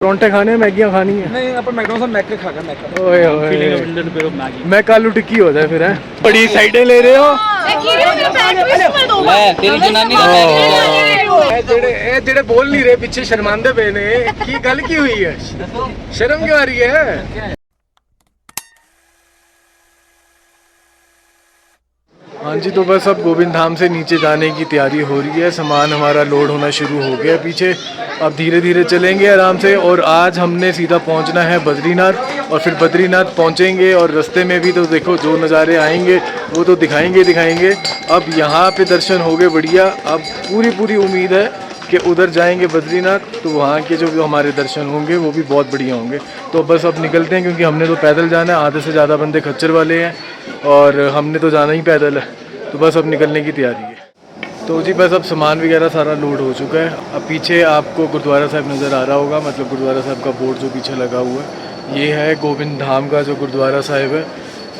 परोंठे खाने मैगियाँ खानी है? नहीं आप मैकडॉनल्ड्स में मैक खाकर मैक ओए ओए मैं कालू टिक्की हो जाए फिर है। बड़ी साइडें ले रहे हो तेरी जनानी जेड़े बोल नहीं रहे पीछे शर्मांदे पे ने की गल की हुई है? शर्म क्यों आ रही है? हाँ जी, तो बस अब गोविंद धाम से नीचे जाने की तैयारी हो रही है। सामान हमारा लोड होना शुरू हो गया पीछे। अब धीरे धीरे चलेंगे आराम से। और आज हमने सीधा पहुंचना है बद्रीनाथ, और फिर बद्रीनाथ पहुंचेंगे और रास्ते में भी तो देखो जो नज़ारे आएंगे वो तो दिखाएंगे। अब यहाँ पे दर्शन हो गए बढ़िया। अब पूरी उम्मीद है कि उधर जाएंगे बद्रीनाथ तो वहाँ के जो हमारे दर्शन होंगे वो भी बहुत बढ़िया होंगे। तो बस अब निकलते हैं क्योंकि हमने तो पैदल जाना है। आधे से ज़्यादा बंदे खच्चर वाले हैं और हमने तो जाना ही पैदल है। तो बस अब निकलने की तैयारी है। तो जी बस अब सामान वगैरह सारा लोड हो चुका है। अब पीछे आपको गुरुद्वारा साहब नज़र आ रहा होगा, मतलब गुरुद्वारा साहब का बोर्ड जो पीछे लगा हुआ है ये है गोविंद धाम का जो गुरुद्वारा साहिब है।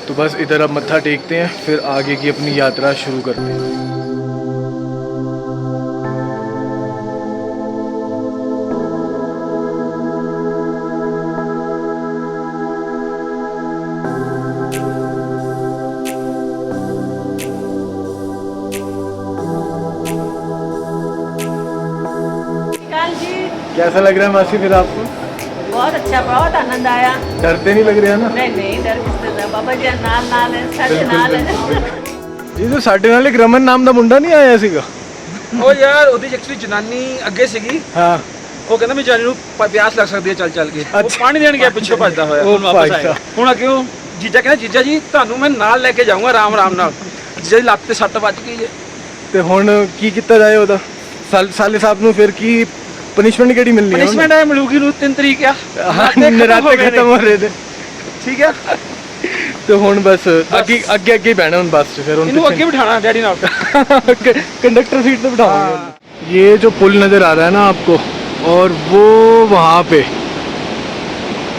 तो बस इधर अब मत्था टेकते हैं, फिर आगे की अपनी यात्रा शुरू करते हैं। कैसा लग रहा है मासी फिर आपको? बहुत अच्छा, बहुत आनंद आया। डरते नहीं लग रहे हैं ना? नहीं डर किससे था, बाबा जी नाल है, साडे नाल है। जी तो साडे नाल एक रमन नाम ਦਾ ਮੁੰਡਾ ਨਹੀਂ ਆਇਆ ਸੀਗਾ? ਉਹ ਯਾਰ ਉਹਦੀ ਐਕਚੁਅਲੀ ਜਨਾਨੀ ਅੱਗੇ ਸੀਗੀ। ਹਾਂ ਉਹ ਕਹਿੰਦਾ ਮੈਂ ਜਾਨੀ ਨੂੰ ਪਿਆਸ ਲੱਗ ਸਕਦੀ ਹੈ ਚੱਲ ਕੇ। ਉਹ ਅੱਛਾ। ਪਾਣੀ ਦੇਣ ਗਿਆ ਪਿੱਛੋਂ ਭੱਜਦਾ ਹੋਇਆ। ਉਹ ਹੁਣ ਵਾਪਸ ਭਾਈ ਆਇਆ। ਹੁਣ ਅੱਗੇ ਉਹ ਜੀਜਾ ਕਹਿੰਦਾ ਜੀਜਾ ਜੀ ਤੁਹਾਨੂੰ ਮੈਂ ਨਾਲ ਲੈ ਕੇ ਜਾਊਂਗਾ ਆਰਾਮ ਨਾਲ। ਜੀਜਾ ਦੀ ਲੱਤ ਤੇ ਸੱਟ ਵੱਜ ਗਈ ਜੇ। ਤੇ ਹੁਣ ਕੀ ਕੀਤਾ ਜਾਏ ਉਹਦਾ? ਸਾਲੇ ਸਾਹਿਬ ਨੂੰ ਫਿਰ ਕੀ ਪਨਿਸ਼ਮੈਂਟ ਕਿਹੜੀ ਮਿਲਣੀ ਹੈ? ਪਨਿਸ਼ਮੈਂਟ ਹੈ ਮਿਲੂਗੀ ਨੂੰ 3 ਤਰੀਕ ਆ। ਨਰਾਤੇ ਖਤਮ ਹੋ ਰਹੇ ਨੇ। ਠੀਕ ਹੈ। तो हुन बस अगे ही बहना हूँ बस च। फिर इन्हू अगे बिठाना डैडी नाल कंडक्टर सीट पे बिठाऊंगा। ये जो पुल नज़र आ रहा है ना आपको, और वो वहाँ पे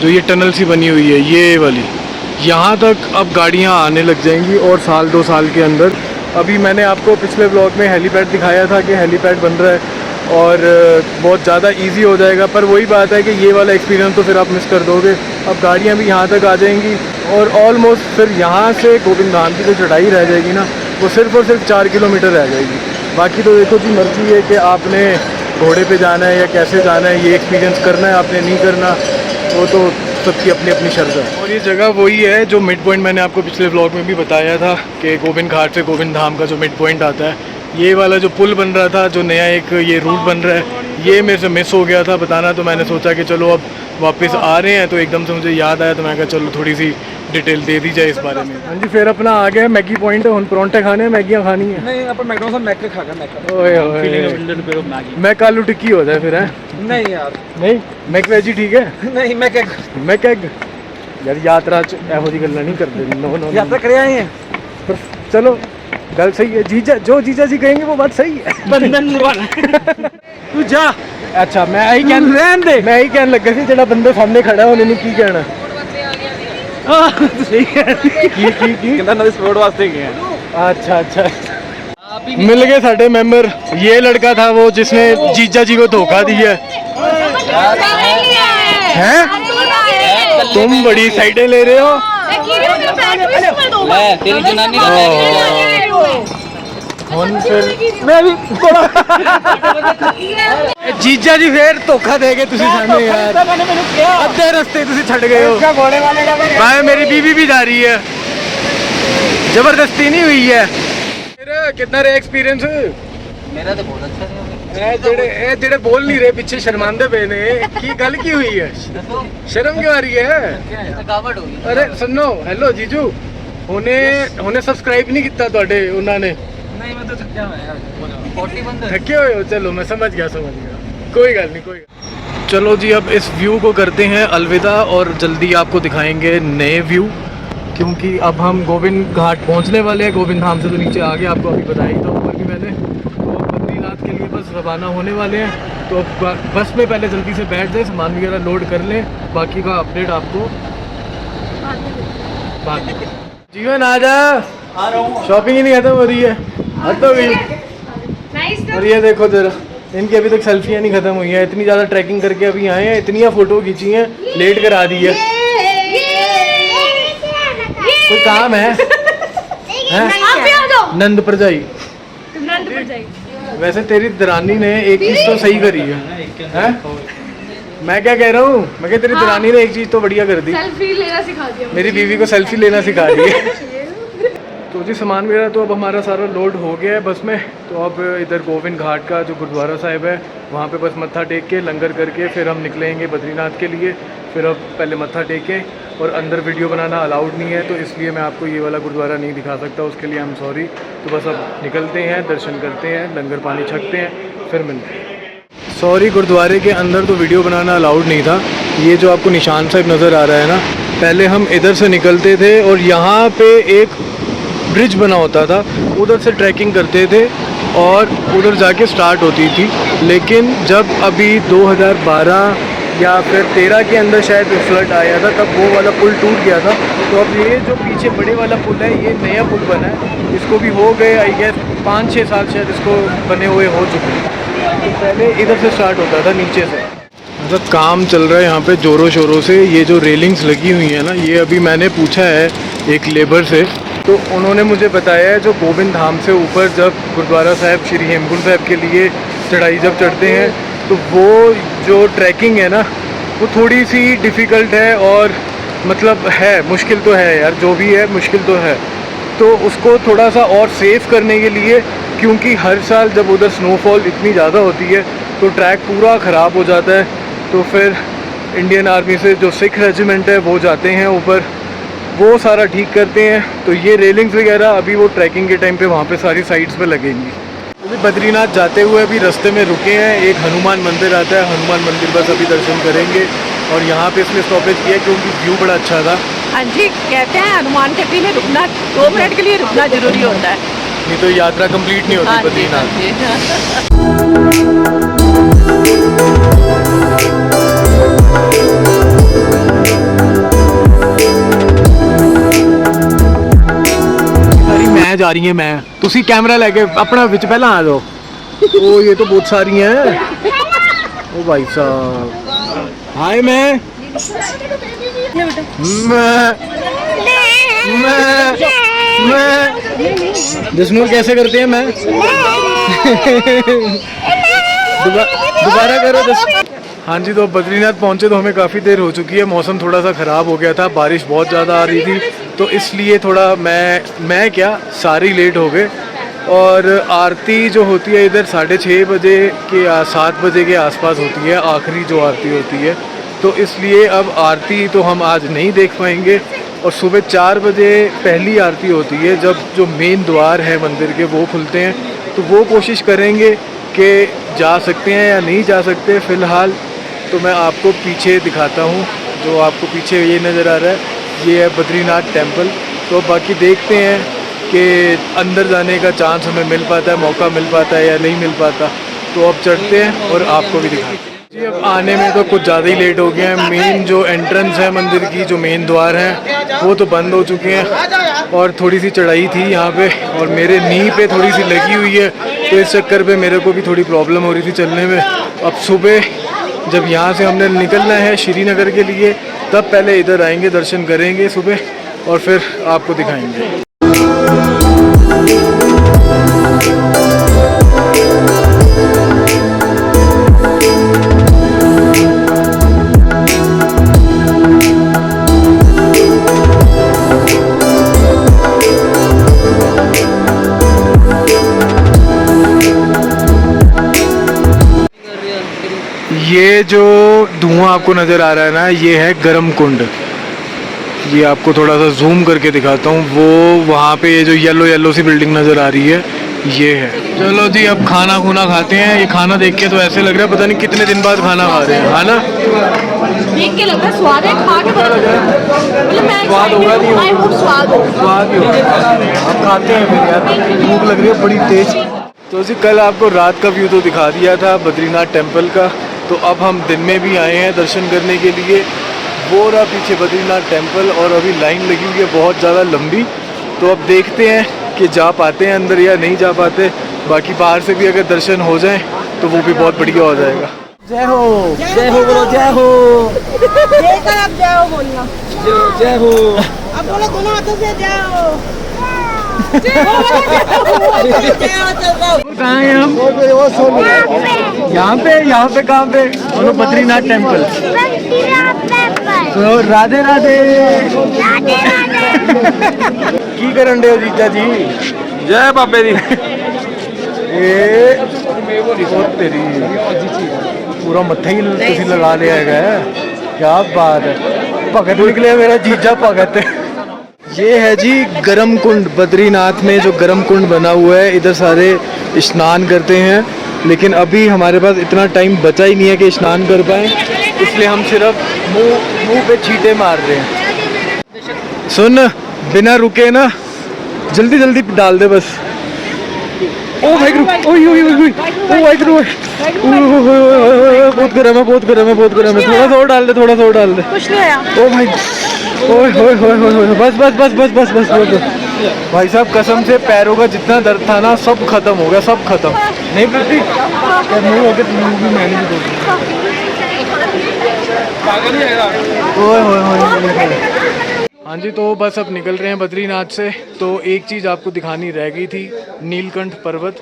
जो ये टनल सी बनी हुई है ये वाली, यहाँ तक अब गाड़ियाँ आने लग जाएंगी। और 1-2 साल के अंदर, अभी मैंने आपको पिछले ब्लॉग में हेलीपैड दिखाया था कि हेलीपैड बन रहा है और बहुत ज़्यादा इजी हो जाएगा। पर वही बात है कि ये वाला एक्सपीरियंस तो फिर आप मिस कर दोगे। अब गाड़ियाँ भी यहाँ तक आ जाएंगी और ऑलमोस्ट फिर यहाँ से गोविंद धाम की जो चढ़ाई रह जाएगी ना वो सिर्फ और सिर्फ 4 किलोमीटर रह जाएगी। बाकी तो देखो जी मर्जी है कि आपने घोड़े पे जाना है या कैसे जाना है, ये एक्सपीरियंस करना है आपने नहीं करना, वो तो सबकी अपनी अपनी शर्त है। और ये जगह वही है जो मिड पॉइंट मैंने आपको पिछले ब्लॉग में भी बताया था कि गोविंद घाट से गोविंद धाम का जो मिड पॉइंट आता है, ये वाला जो पुल बन रहा था, जो नया एक ये रूट बन रहा है, ये मेरे से मिस हो गया था बताना। तो मैंने सोचा कि चलो अब वापस आ रहे हैं तो एकदम से मुझे याद आया, तो मैं कहा चलो थोड़ी सी डिटेल दे दी जाए इस बारे में। हाँ जी, फिर अपना आ गया मैगी पॉइंट। हम परोंठे खाने मैगियाँ खानी है? नहीं आप मैकडॉनल्ड्स में मैक खाकर मैक। ओए ओए मैं कालू टिक्की हो जाए फिर है? नहीं यार नहीं मैक वेजी ठीक है। नहीं मैक एग मैक एग यार यात्रा च ਇਹੋ ਜਿਹੀ ਗੱਲਾਂ नहीं करते। नो यात्रा करे आए हैं। चलो गल सही है। जीजा जी कहेंगे वो बात सही है। बंधन निभाना तू जा। अच्छा मैं यही कहने लगा सी जेड़ा बंदे सामने खड़ा है उन्हें की कहना। सही है की कहंदा नदी स्पोर्ट वास्ते गए हैं। अच्छा मिल गए साडे मेंबर। ये लड़का था वो जिसने जीजा जी को धोखा दिया है। तुम बड़ी साइडें ले रहे हो। तेरी जनानी मैं भी जीजा जी फिर धोखा दे गए तुसी सानू यार। अद्धे रस्ते तुसी छड़ गए हो। भाई मेरी बीवी भी जा रही है, जबरदस्ती नहीं हुई है। मेरा कितना रहा एक्सपीरियंस? मेरा तो बहुत अच्छा रहा। जेड़े बोल नहीं रहे पीछे शर्मांदे पे ने की गल की हुई है? शर्म क्यों आ रही है? थकावट हो गई। अरे सुनो, हेलो जीजू, उन्हें सब्सक्राइब नहीं किया ਤੁਹਾਡੇ ਉਹਨਾਂ ने? नहीं मैं तो थका हुआ यार 40 बंदे थके हुए हो? चलो मैं समझ गया कोई गल नहीं। चलो जी अब इस व्यू को करते हैं अलविदा और जल्दी आपको दिखाएंगे नए व्यू, क्योंकि अब हम गोविंद घाट पहुंचने वाले हैं। गोविंद धाम से तो नीचे आ गए, आपको अभी बताया ही था ऊपर भी मैंने। तो बद्रीनाथ के लिए बस रवाना होने वाले हैं। तो बस में पहले जल्दी से बैठ जाए, सामान वगैरह लोड कर लें, बाकी का अपडेट आपको बाद में। जीवन आ जा रहा हूँ। शॉपिंग ही नहीं खत्म हो रही है, हद हो गई। और ये देखो जरा इनकी अभी तक सेल्फियाँ नहीं ख़त्म हुई हैं, इतनी ज़्यादा ट्रैकिंग करके अभी आए हैं, इतनी फ़ोटो खींची हैं, लेट कर आ दी है। कोई काम है? नंद पर जाई। वैसे तेरी दरानी ने एक चीज़ तो सही करी है? मैं क्या कह रहा हूँ, मैं क्या तेरी दरानी ने एक चीज़ तो बढ़िया कर दी, सेल्फी लेना सिखा दिया। मेरी बीवी को सेल्फी लेना सिखा रही है। तो जी सामान वगैरह तो अब हमारा सारा लोड हो गया है बस में। तो अब इधर गोविंद घाट का जो गुरुद्वारा साहिब है वहाँ पे बस मत्था टेक के लंगर करके फिर हम निकलेंगे बद्रीनाथ के लिए। फिर अब पहले मत्था टेकें और अंदर वीडियो बनाना अलाउड नहीं है, तो इसलिए मैं आपको ये वाला गुरुद्वारा नहीं दिखा सकता, उसके लिए आई एम सॉरी। तो बस अब निकलते हैं, दर्शन करते हैं, लंगर पानी छकते हैं, फिर मिलते हैं। सॉरी, गुरुद्वारे के अंदर तो वीडियो बनाना अलाउड नहीं था। ये जो आपको निशान साहिब नज़र आ रहा है ना, पहले हम इधर से निकलते थे और यहाँ पे एक ब्रिज बना होता था, उधर से ट्रैकिंग करते थे और उधर जाके स्टार्ट होती थी। लेकिन जब अभी 2012 या फिर 13 के अंदर शायद फ्लड आया था, तब वो वाला पुल टूट गया था। तो अब ये जो पीछे बड़े वाला पुल है, ये नया पुल बना है, इसको भी हो गए आई गेस 5-6 साल शायद इसको बने हुए हो चुके हैं। तो पहले इधर से स्टार्ट होता था नीचे से। मतलब काम चल रहा है यहाँ पे ज़ोरों शोरों से। ये जो रेलिंग्स लगी हुई है ना, ये अभी मैंने पूछा है एक लेबर से, तो उन्होंने मुझे बताया है जो गोविंद धाम से ऊपर जब गुरुद्वारा साहिब श्री हेमकुंड साहिब के लिए चढ़ाई जब चढ़ते हैं, तो वो जो ट्रैकिंग है ना, वो थोड़ी सी डिफ़िकल्ट है और मतलब है, मुश्किल तो है यार, जो भी है मुश्किल तो है। तो उसको थोड़ा सा और सेफ़ करने के लिए, क्योंकि हर साल जब उधर स्नोफॉल इतनी ज़्यादा होती है तो ट्रैक पूरा ख़राब हो जाता है। तो फिर इंडियन आर्मी से जो सिख रेजिमेंट है वो जाते हैं ऊपर, वो सारा ठीक करते हैं। तो ये रेलिंग्स वगैरह अभी वो ट्रैकिंग के टाइम पे वहाँ पे सारी साइड्स पे लगेंगी। अभी बद्रीनाथ जाते हुए अभी रास्ते में रुके हैं, एक हनुमान मंदिर आता है, हनुमान मंदिर बस अभी दर्शन करेंगे। और यहाँ पे इसलिए स्टॉपेज किया क्योंकि व्यू बड़ा अच्छा था। हाँ जी, कहते हैं हनुमान टट्टी में रुकना 2 मिनट के लिए रुकना जरूरी होता है, नहीं तो यात्रा कंप्लीट नहीं होती बद्रीनाथ। मैं जा रही है, मैं तुसी कैमरा लेके अपना विच पहला आ जाओ। ओ ये तो बहुत सारी हैं। ओ भाई साहब, हाय मैं जसनूर कैसे करते हैं मैं दोबारा करो जस। हाँ जी, तो बद्रीनाथ पहुँचे तो हमें काफ़ी देर हो चुकी है। मौसम थोड़ा सा ख़राब हो गया था, बारिश बहुत ज़्यादा आ रही थी, तो इसलिए थोड़ा मैं क्या सारी लेट हो गए। और आरती जो होती है इधर 6:30 बजे के 7 बजे के आसपास होती है, आखिरी जो आरती होती है। तो इसलिए अब आरती तो हम आज नहीं देख पाएंगे। और सुबह 4 बजे पहली आरती होती है, जब जो मेन द्वार है मंदिर के वो खुलते हैं। तो वो कोशिश करेंगे कि जा सकते हैं या नहीं जा सकते। फ़िलहाल तो मैं आपको पीछे दिखाता हूँ, जो आपको पीछे ये नज़र आ रहा है, ये है बद्रीनाथ टेम्पल। तो बाकी देखते हैं कि अंदर जाने का चांस हमें मिल पाता है, मौका मिल पाता है या नहीं मिल पाता। तो अब चढ़ते हैं और आपको भी दिखाते हैं। जी अब आने में तो कुछ ज़्यादा ही लेट हो गया है। मेन जो एंट्रेंस है मंदिर की, जो मेन द्वार हैं, वो तो बंद हो चुके हैं। और थोड़ी सी चढ़ाई थी यहाँ पे और मेरे नी पे थोड़ी सी लगी हुई है, तो इस चक्कर पे मेरे को भी थोड़ी प्रॉब्लम हो रही थी चलने में। अब सुबह जब यहाँ से हमने निकलना है श्रीनगर के लिए, तब पहले इधर आएंगे, दर्शन करेंगे सुबह और फिर आपको दिखाएंगे। ये जो धुआं आपको नज़र आ रहा है ना, ये है गरम कुंड। ये आपको थोड़ा सा जूम करके दिखाता हूँ। वो वहाँ पे ये जो येलो येलो सी बिल्डिंग नज़र आ रही है, ये है। चलो जी अब खाना खुना खाते हैं। ये खाना देख के तो ऐसे लग रहा है पता नहीं कितने दिन बाद खाना खा रहे हैं, है ना? देख के लग रहा है स्वाद है, खा के पता चला। मतलब मैं स्वाद होगा नहीं, आई होप स्वाद हो, स्वाद ही होगा। अब खाते हैं फिर यार, भूख लग रही है बड़ी तेज। तो जी कल आपको रात का व्यू तो दिखा दिया था बद्रीनाथ टेम्पल का, तो अब हम दिन में भी आए हैं दर्शन करने के लिए। वो रहा पीछे बद्रीनाथ टेम्पल और अभी लाइन लगी हुई है बहुत ज़्यादा लंबी। तो अब देखते हैं कि जा पाते हैं अंदर या नहीं जा पाते। बाकी बाहर से भी अगर दर्शन हो जाएं तो वो भी बहुत बढ़िया हो जाएगा। जय हो बोलो, जय हो, देकर अब जाओ बोलना। जय हो। अब बोलो दोनों हाथों से जाओ। कहाँ हैं हम? यहाँ पे कहाँ पे? बोलो बद्रीनाथ टेम्पल। तो राधे राधे। की करन दे जीजा जी? जय बाबे दी। तेरी पूरा मत्था ही तुसी लगा लिया है, क्या बात है। भगत निकले मेरा जीजा भगत। ये है जी गरम कुंड, बद्रीनाथ में जो गरम कुंड बना हुआ है, इधर सारे स्नान करते हैं, लेकिन अभी हमारे पास इतना टाइम बचा ही नहीं है कि स्नान कर पाए, इसलिए हम सिर्फ मुंह पे छींटे मार रहे हैं। सुन, बिना रुके ना जल्दी जल्दी डाल दे बस। ओ भाई बहुत गर्म है, बहुत गर्म है, बहुत गर्म है। थोड़ा सा और डाल दे, थोड़ा सा और डाल दे। कुछ नहीं आया। ओ भाई, ओए होए होए होए, बस बस बस बस बस बस बस। भाई साहब कसम से पैरों का जितना दर्द था ना सब खत्म हो गया, सब खत्म। नहीं प्रति मुंह हो गया, मुंह भी मैंने भी ओए होए होए। हाँ जी, तो बस अब निकल रहे हैं बद्रीनाथ से। तो एक चीज़ आपको दिखानी रह गई थी, नीलकंठ पर्वत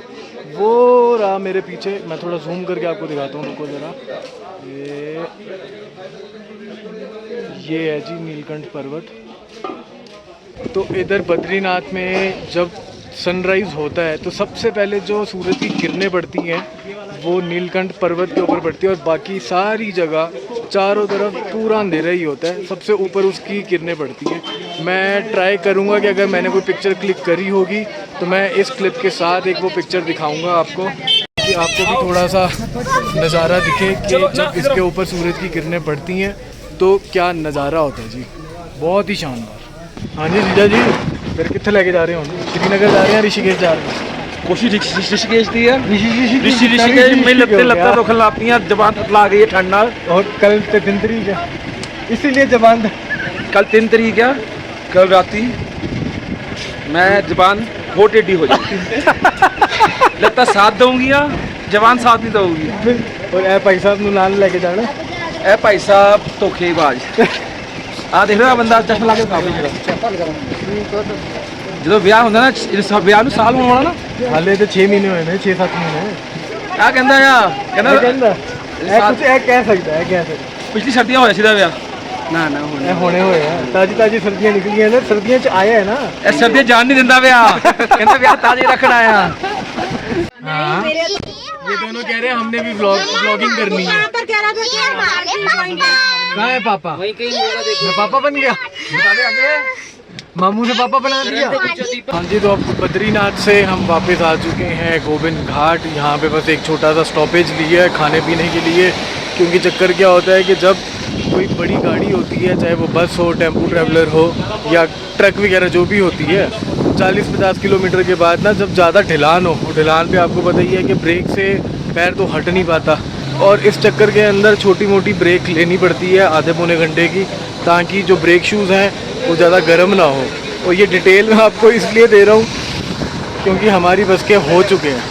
वो रहा मेरे पीछे। मैं थोड़ा जूम करके आपको दिखाता हूँ, रुको ज़रा। ये है जी नीलकंठ पर्वत। तो इधर बद्रीनाथ में जब सनराइज़ होता है तो सबसे पहले जो सूरज की किरणें पड़ती हैं वो नीलकंठ पर्वत के ऊपर पड़ती है, और बाकी सारी जगह चारों तरफ पूरा अंधेरा ही होता है, सबसे ऊपर उसकी किरणें पड़ती हैं। मैं ट्राई करूँगा कि अगर मैंने कोई पिक्चर क्लिक करी होगी तो मैं इस क्लिप के साथ एक वो पिक्चर दिखाऊँगा आपको, कि आपको भी थोड़ा सा नज़ारा दिखे कि जब इसके ऊपर सूरज की किरणें पड़ती हैं तो क्या नज़ारा होता है जी, बहुत ही शानदार। हाँ जी जीजा जी, फिर कितने लेके जा रहे हो? श्रीनगर जा रहे हैं, ऋषिकेश जा रहे हैं? कोशिश ऋषिकेश दी है। ऋषिकेश में लत्ते दुखन लाती हैं, जबान ला गई है ठंड नाल। और कल 3 तारीख है, इसीलिए जबान कल 3 तारीख है, कल राती मैं जबान बहुत टेढ़ी हो जाती। लत्ता साथ दूंगी, जबान साथ नहीं दूंगी। और ए भाई साहब नू नाल लेके जाना। ए भाई साहब धोखेबाज। आ देख रहा बंदा चश्मा ला के जो ਵਿਆਹ ਹੁੰਦਾ ਨਾ, ਇਸ ਵਿਆਹ ਨੂੰ ਸਾਲ ਹੋਣ ਵਾਲਾ ਨਾ, ਹਾਲੇ ਤੇ 6 ਮਹੀਨੇ ਹੋਏ ਨੇ, 6-7 ਮਹੀਨੇ। ਆ ਕਹਿੰਦਾ ਇਹ ਕੁਝ ਇਹ ਕਹਿ ਸਕਦਾ ਹੈ, ਕਹਿ ਸਕਦਾ। ਪਿਛਲੀ ਸਰਦੀਆਂ ਹੋਇਆ ਸੀਦਾ ਵਿਆਹ। ਨਾ ਨਾ ਹੋਣੇ ਹੋਏ ਆ, ਤਾਜੀ ਸਰਦੀਆਂ ਨਿਕਲੀਆਂ ਨੇ, ਸਰਦੀਆਂ ਚ ਆਇਆ ਹੈ ਨਾ। ਇਹ ਸਰਦੀਆਂ ਜਾਣ ਨਹੀਂ ਦਿੰਦਾ ਵਿਆਹ, ਕਹਿੰਦਾ ਵਿਆਹ ਤਾਜ਼ੇ ਰੱਖਣਾ ਆ। हाँ, ये दोनों कह रहे हैं हमने भी व्लॉगिंग करनी है। कहाँ है पापा? वहीं कहीं होगा, देखो। मैं पापा बन गया, मामू ने पापा बना दिया। हाँ जी, तो अब बद्रीनाथ से हम वापस आ चुके हैं गोविंद घाट। यहाँ पे बस एक छोटा सा स्टॉपेज लिया है खाने पीने के लिए, क्योंकि चक्कर क्या होता है कि जब कोई बड़ी गाड़ी होती है, चाहे वो बस हो, टेम्पो ट्रैवलर हो या ट्रक वगैरह जो भी होती है, 40-50 किलोमीटर के बाद ना जब ज़्यादा ढलान हो, ढलान पे आपको पता ही है कि ब्रेक से पैर तो हट नहीं पाता, और इस चक्कर के अंदर छोटी मोटी ब्रेक लेनी पड़ती है आधे पौने घंटे की, ताकि जो ब्रेक शूज़ हैं वो ज़्यादा गर्म ना हो। और ये डिटेल मैं आपको इसलिए दे रहा हूँ क्योंकि हमारी बस के हो चुके हैं,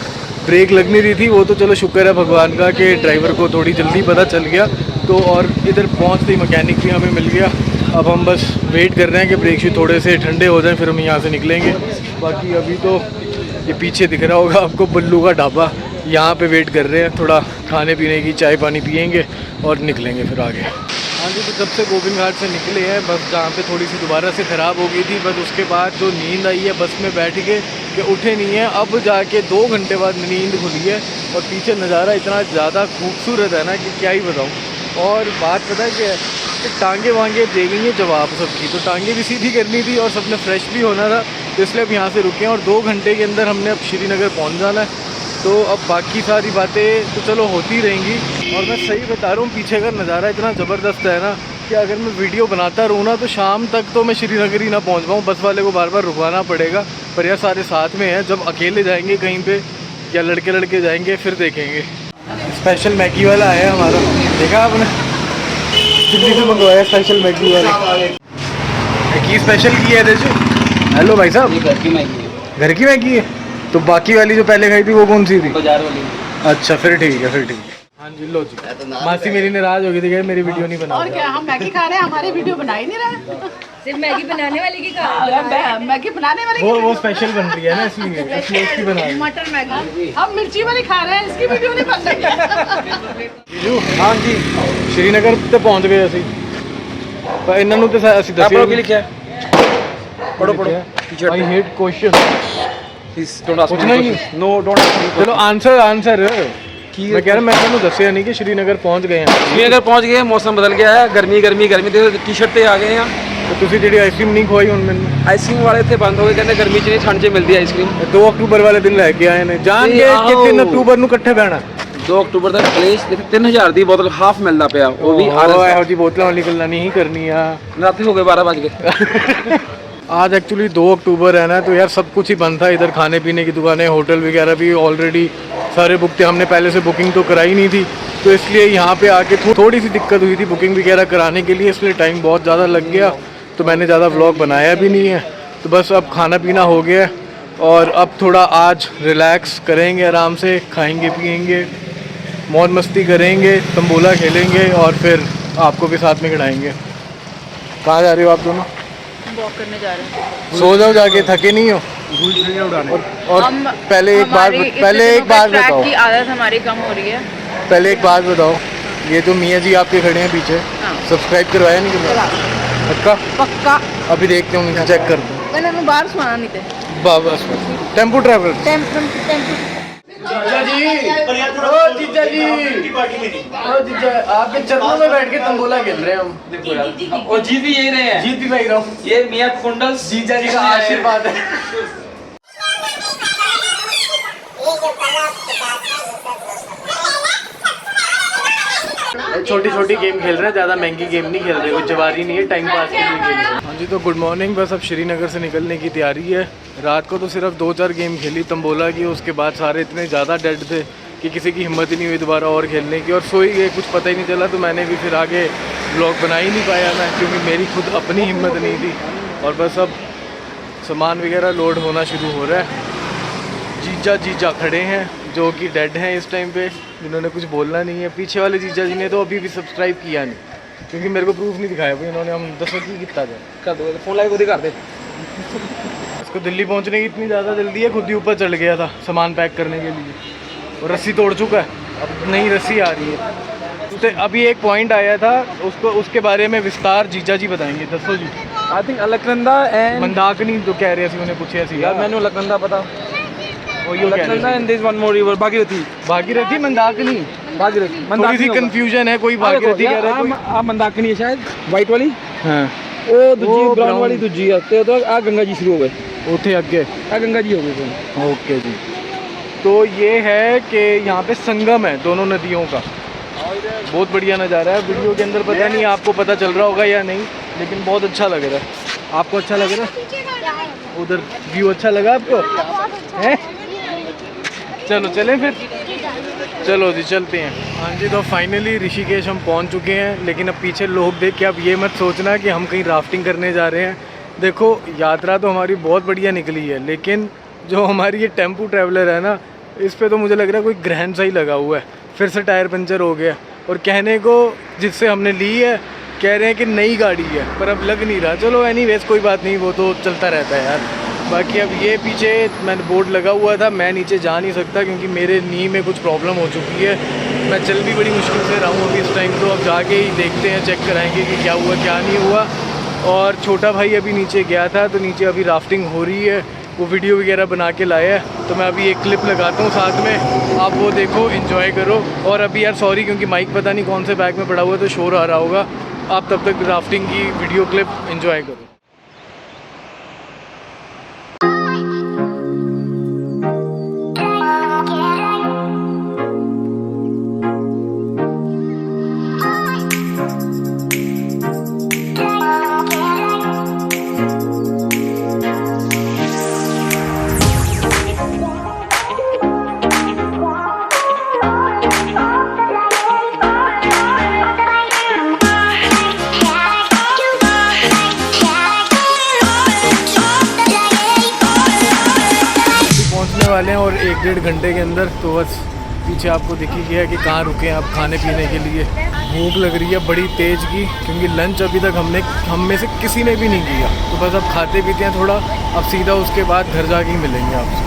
ब्रेक लग नहीं रही थी, वो तो चलो शुक्र है भगवान का कि ड्राइवर को थोड़ी जल्दी पता चल गया, तो और इधर पहुँचते ही मैकेनिक भी हमें मिल गया। अब हम बस वेट कर रहे हैं कि ब्रेक शू थोड़े से ठंडे हो जाएं, फिर हम यहाँ से निकलेंगे। बाकी अभी तो ये पीछे दिख रहा होगा आपको बल्लू का ढाबा, यहाँ पे वेट कर रहे हैं, थोड़ा खाने पीने की चाय पानी पियेंगे और निकलेंगे फिर आगे। हाँ जी, तो जब से गोविंद घाट से निकले हैं, बस जहाँ पे थोड़ी सी दोबारा से ख़राब हो गई थी, बस उसके बाद जो नींद आई है बस में बैठ के कि उठे नहीं है। अब जाके 2 घंटे बाद नींद खुली है, और पीछे नज़ारा इतना ज़्यादा खूबसूरत है ना कि क्या ही बताऊँ। और बात पता है क्या है कि टांगे वांगे दे गई हैं जवाब सबकी, तो टांगे भी सीधी करनी थी और सबने फ्रेश भी होना था, तो इसलिए अब यहाँ से रुके हैं और 2 घंटे के अंदर हमने अब श्रीनगर पहुँच जाना है। तो अब बाकी सारी बातें तो चलो होती रहेंगी। और मैं सही बता रहा हूँ, पीछे का नज़ारा इतना ज़बरदस्त है ना कि अगर मैं वीडियो बनाता रहूँ ना तो शाम तक तो मैं श्रीनगर ही ना पहुँच पाऊँ, बस वाले को बार बार रुकवाना पड़ेगा। पर यार सारे साथ में हैं, जब अकेले जाएंगे कहीं पे या लड़के लड़के जाएंगे फिर देखेंगे। स्पेशल मैगी वाला है हमारा, देखा आपने, दिल्ली से मंगवाया स्पेशल मैगी वाला। मैगी स्पेशल की है देखो। हेलो भाई साहब, ये घर की मैगी है, घर की मैगी है? तो बाकी वाली जो पहले खाई थी वो कौन सी थी? बाजार वाली। अच्छा फिर ठीक है, फिर ठीक है। हाँ जी लो जी। मासी मेरी नाराज हो गई थी, मेरी वीडियो नहीं बना। और क्या, हम मैगी खा रहे हैं, हमारी वीडियो बना ही नहीं रहे। सिर्फ मैगी बनाने वाले की कहा मैगी बनाने वाली वो स्पेशल बन रही है ना, इसलिए इसकी बना रही है। मटर मैगी, हम मिर्ची वाली खा रहे हैं, इसकी वीडियो नहीं बन रही है। जीजू हाँ जी, श्रीनगर ਤੇ ਪਹੁੰਚ ਗਏ ਅਸੀਂ, ਪਰ ਇਹਨਾਂ ਨੂੰ ਤੇ ਅਸੀਂ ਦੱਸਿਆ ਕੀ ਲਿਖਿਆ? पढ़ो पढ़ो। I hate question। Please don't ask कुछ me नहीं। questions. No, don't ask me questions. चलो आंसर मैं कह रहा मैं ਤੁਹਾਨੂੰ ਦੱਸਿਆ नहीं कि श्रीनगर पहुंच गए हैं। श्रीनगर पहुंच गए, मौसम बदल गया है, गर्मी देखो टी शर्ट पे आ गए हैं। तो ਤੁਸੀਂ ਜਿਹੜੀ ਆਈਸਕ੍ਰੀਮ ਨਹੀਂ ਖਵਾਈ ਹੁਣ ਮੈਨੂੰ। आइसक्रीम वाले थे बंद हो गए, कहते गर्मी च नहीं ठंड च मिलती है आइसक्रीम। 2 ਅਕਤੂਬਰ ਵਾਲੇ ਦਿਨ ਲੈ ਕੇ ਆਏ ਨੇ, ਜਾਣ ਕੇ ਕਿ 3 ਅਕਤੂਬਰ ਨੂੰ ਇਕੱਠੇ ਬਹਿਣਾ। 2 अक्टूबर तक कलेश 3000 ਦੀ ਬੋਤਲ ਹਾਫ ਮਿਲਦਾ ਪਿਆ, ਉਹ ਵੀ ਇਹੋ ਜੀ ਬੋਤਲਾਂ ਵਾਲੀ ਗੱਲਾਂ ਨਹੀਂ ਕਰਨੀਆਂ। रात हो गए 12 बज गए। आज एक्चुअली 2 अक्टूबर है ना, तो यार सब कुछ ही बंद था इधर, खाने पीने की दुकानें, होटल वगैरह भी ऑलरेडी सारे बुक थे। हमने पहले से बुकिंग तो कराई नहीं थी, तो इसलिए यहाँ पे आके थोड़ी सी दिक्कत हुई थी बुकिंग वगैरह कराने के लिए, इसलिए टाइम बहुत ज़्यादा लग गया, तो मैंने ज़्यादा व्लॉग बनाया भी नहीं है। तो बस अब खाना पीना हो गया और अब थोड़ा आज रिलैक्स करेंगे, आराम से खाएँगे पिएँगे, मौज मस्ती करेंगे, तंबोला खेलेंगे और फिर आपको भी साथ में खिलाएँगे। कहाँ जा रहे हो आप दोनों? वॉक करने जा रहे हैं। सो जाओ जाके, थके नहीं हो? और पहले एक बात बताओ, की आदत हमारी कम हो रही है। पहले एक बात बताओ, ये जो मियाँ जी आपके खड़े हैं पीछे, सब्सक्राइब करवाया नहीं करवाया? पक्का? अभी देखते हैं, मुझे चेक कर दो। मैंने बाहर सुना नहीं थे। बस टेम्पो ट्रैवलर। जीजा जी, ओ जीजा जी, ओ जीजा, आपके चरणों में बैठ के तंबोला खेल रहे हैं हम। देखो यार, और जीत भी यही रहे हैं, जीत भी मैं रहा हूँ। ये मियां कुंडल जीजा जी का आशीर्वाद है। छोटी छोटी गेम खेल रहे हैं, ज़्यादा महंगी गेम नहीं खेल रहे, कुछ जवारी नहीं है, टाइम पास के लिए खेल रहे हैं। हाँ जी, तो गुड मॉर्निंग। बस अब श्रीनगर से निकलने की तैयारी है। रात को तो सिर्फ 2-4 गेम खेली तंबोला की, उसके बाद सारे इतने ज़्यादा डेड थे कि किसी की हिम्मत ही नहीं हुई दोबारा और खेलने की, और सोई गए, कुछ पता ही नहीं चला। तो मैंने भी फिर आगे ब्लॉग बना ही नहीं पाया मैं, क्योंकि मेरी खुद अपनी हिम्मत नहीं थी। और बस अब सामान वगैरह लोड होना शुरू हो रहा है। जीजा खड़े हैं जो कि डेड हैं इस टाइम पे, जिन्होंने कुछ बोलना नहीं है। पीछे वाले जीजा जी ने तो अभी भी सब्सक्राइब किया नहीं, क्योंकि मेरे को प्रूफ नहीं दिखाया भाई इन्होंने। हम 10 की कितना कर दो, फोन लाइव खुद ही कर दे। इसको दिल्ली पहुंचने की इतनी ज़्यादा जल्दी है, खुद ही ऊपर चढ़ गया था सामान पैक करने के लिए, और रस्सी तोड़ चुका है, अब नई रस्सी आ रही है। तो अभी एक पॉइंट आया था, उसके बारे में विस्तार जीजा जी बताएंगे। दसो जी। I think Alaknanda and Mandakini तो कह रहे थे, उन्हें पूछे यार मैंने अलकनंदा पता, Alaknanda and this one more river Bhagirathi Mandakini थोड़ी सी कंफ्यूजन है, कोई भागीरथी कह रहा है, आ मंदाकिनी है शायद वाइट वाली। हां ਉਹ ਦੂਜੀ ਬਰਾਊਨ ਵਾਲੀ ਦੂਜੀ ਆ, ਤੇ ਉਹ ਆ ਗੰਗਾ जी शुरू हो गए, ਉੱਥੇ ਅੱਗੇ ਆ गंगा जी हो गए। ओके जी। तो ये है कि यहाँ पे संगम है दोनों नदियों का, बहुत बढ़िया नज़ारा है। वीडियो के अंदर पता नहीं आपको पता चल रहा होगा या नहीं, लेकिन बहुत अच्छा लग रहा है। आपको अच्छा लग रहा है? उधर व्यू अच्छा लगा आपको? है? चलो चलें फिर, चलो जी चलते हैं। हाँ जी, तो फाइनली ऋषिकेश हम पहुँच चुके हैं, लेकिन अब पीछे लोग देख के अब ये मत सोचना कि हम कहीं राफ्टिंग करने जा रहे हैं। देखो यात्रा तो हमारी बहुत बढ़िया निकली है, लेकिन जो हमारी ये टेम्पो ट्रैवलर है ना, इस पे तो मुझे लग रहा है कोई ग्रहण सा ही लगा हुआ है। फिर से टायर पंचर हो गया, और कहने को जिससे हमने ली है कह रहे हैं कि नई गाड़ी है, पर अब लग नहीं रहा। चलो एनीवेज कोई बात नहीं, वो तो चलता रहता है यार। बाकी अब ये पीछे मैंने बोर्ड लगा हुआ था, मैं नीचे जा नहीं सकता क्योंकि मेरे नी में कुछ प्रॉब्लम हो चुकी है। मैं चल भी बड़ी मुश्किल से रहा हूँ अभी इस टाइम, तो अब जाके ही देखते हैं, चेक कराएंगे कि क्या हुआ क्या नहीं हुआ। और छोटा भाई अभी नीचे गया था, तो नीचे अभी राफ्टिंग हो रही है, वो वीडियो वगैरह बना के लाया है। तो मैं अभी एक क्लिप लगाता हूँ साथ में, आप वो देखो, एंजॉय करो। और अभी यार सॉरी क्योंकि माइक पता नहीं कौन से बैग में पड़ा हुआ है, तो शोर आ रहा होगा। आप तब तक राफ्टिंग की वीडियो क्लिप एंजॉय करो। वाले हैं और 1-1.5 घंटे के अंदर, तो बस पीछे आपको दिख ही गया कि कहाँ रुके हैं आप खाने पीने के लिए। भूख लग रही है बड़ी तेज़ की, क्योंकि लंच अभी तक हम में से किसी ने भी नहीं किया। तो बस अब खाते पीते हैं थोड़ा, अब सीधा उसके बाद घर जाके ही मिलेंगे आपसे।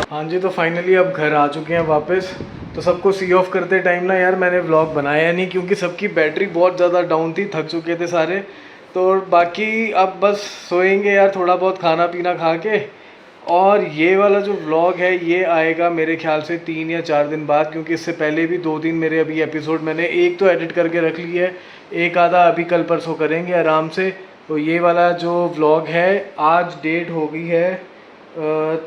हाँ जी, तो फाइनली अब घर आ चुके हैं वापस। तो सबको सी ऑफ करते टाइम ना यार मैंने व्लॉग बनाया नहीं, क्योंकि सबकी बैटरी बहुत ज़्यादा डाउन थी, थक चुके थे सारे। तो बाकी अब बस सोएंगे यार, थोड़ा बहुत खाना पीना खा के। और ये वाला जो व्लॉग है ये आएगा मेरे ख्याल से 3 या 4 दिन बाद, क्योंकि इससे पहले भी 2-3 मेरे अभी एपिसोड मैंने एक तो एडिट करके रख ली है, एक आधा अभी कल परसों करेंगे आराम से। तो ये वाला जो व्लॉग है, आज डेट हो गई है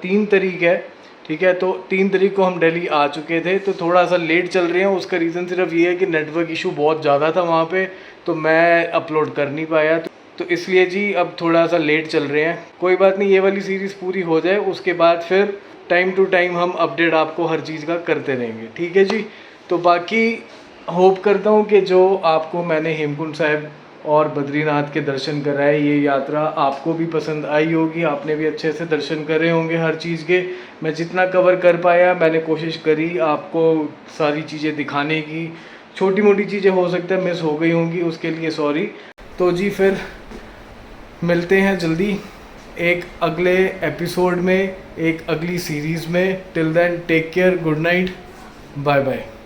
3 तारीख है, ठीक है। तो 3 तारीख को हम दिल्ली आ चुके थे, तो थोड़ा सा लेट चल रहे हैं। उसका रीज़न सिर्फ ये है कि नेटवर्क इशू बहुत ज़्यादा था वहाँ पे, तो मैं अपलोड कर नहीं पाया। तो इसलिए जी अब थोड़ा सा लेट चल रहे हैं। कोई बात नहीं, ये वाली सीरीज़ पूरी हो जाए उसके बाद फिर टाइम टू टाइम हम अपडेट आपको हर चीज़ का करते रहेंगे, ठीक है जी। तो बाकी होप करता हूँ कि जो आपको मैंने हेमकुंड साहिब और बद्रीनाथ के दर्शन कराए, ये यात्रा आपको भी पसंद आई होगी, आपने भी अच्छे से दर्शन करे होंगे हर चीज़ के। मैं जितना कवर कर पाया मैंने कोशिश करी आपको सारी चीज़ें दिखाने की। छोटी मोटी चीज़ें हो सकता है मिस हो गई होंगी, उसके लिए सॉरी। तो जी फिर मिलते हैं जल्दी एक अगले एपिसोड में, एक अगली सीरीज़ में। Till then take care, good night, bye bye.